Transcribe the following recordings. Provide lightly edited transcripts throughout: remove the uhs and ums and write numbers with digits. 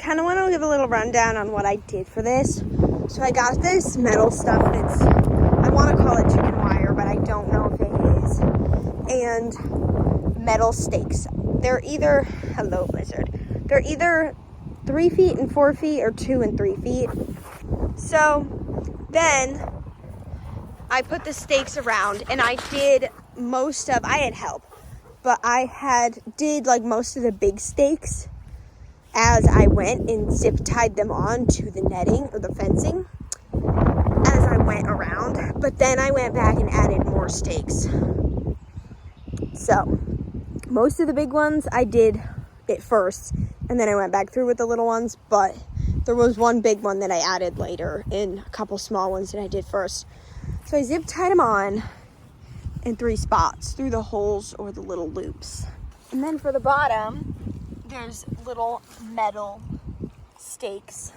kind of want to give a little rundown on what I did for this. So I got this metal stuff. I want to call it chicken wire, but I don't know if it is. And metal stakes. They're either, hello Blizzard, they're either 3 feet and 4 feet or 2 and 3 feet. So then I put the stakes around, and I had help, but did like most of the big stakes as I went and zip tied them on to the netting or the fencing as I went around. But then I went back and added more stakes. So most of the big ones I did it first, and then I went back through with the little ones, but there was one big one that I added later and a couple small ones that I did first. So I zip tied them on in 3 spots through the holes or the little loops. And then for the bottom, there's little metal stakes.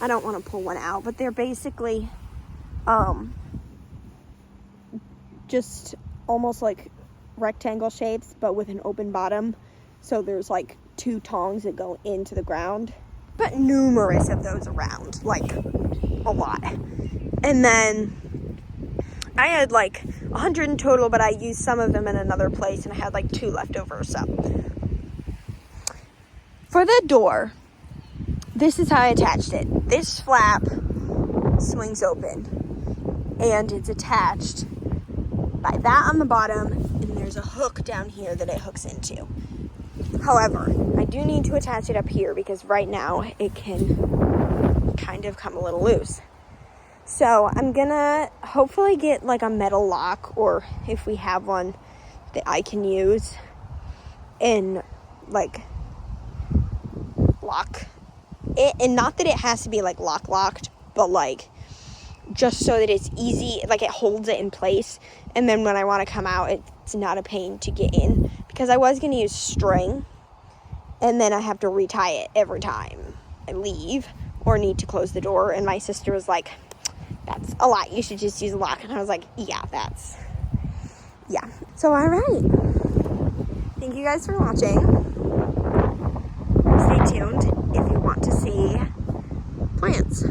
I don't want to pull one out, but they're basically just almost like rectangle shapes, but with an open bottom. So there's like 2 tongs that go into the ground, but numerous of those around, like a lot. And then I had like 100 in total, but I used some of them in another place, and I had like 2 left over or so. For the door, this is how I attached it. This flap swings open, and it's attached by that on the bottom, and there's a hook down here that it hooks into. However, I do need to attach it up here because right now it can kind of come a little loose. So I'm gonna hopefully get like a metal lock, or if we have one that I can use, and like lock it. And not that it has to be like locked, but like just so that it's easy, like it holds it in place. And then when I want to come out, it's not a pain to get in, because I was going to use string, and then I have to retie it every time I leave or need to close the door. And my sister was like, that's a lot, you should just use a lock. And I was like, yeah. So all right, thank you guys for watching. Stay tuned if you want to see plants.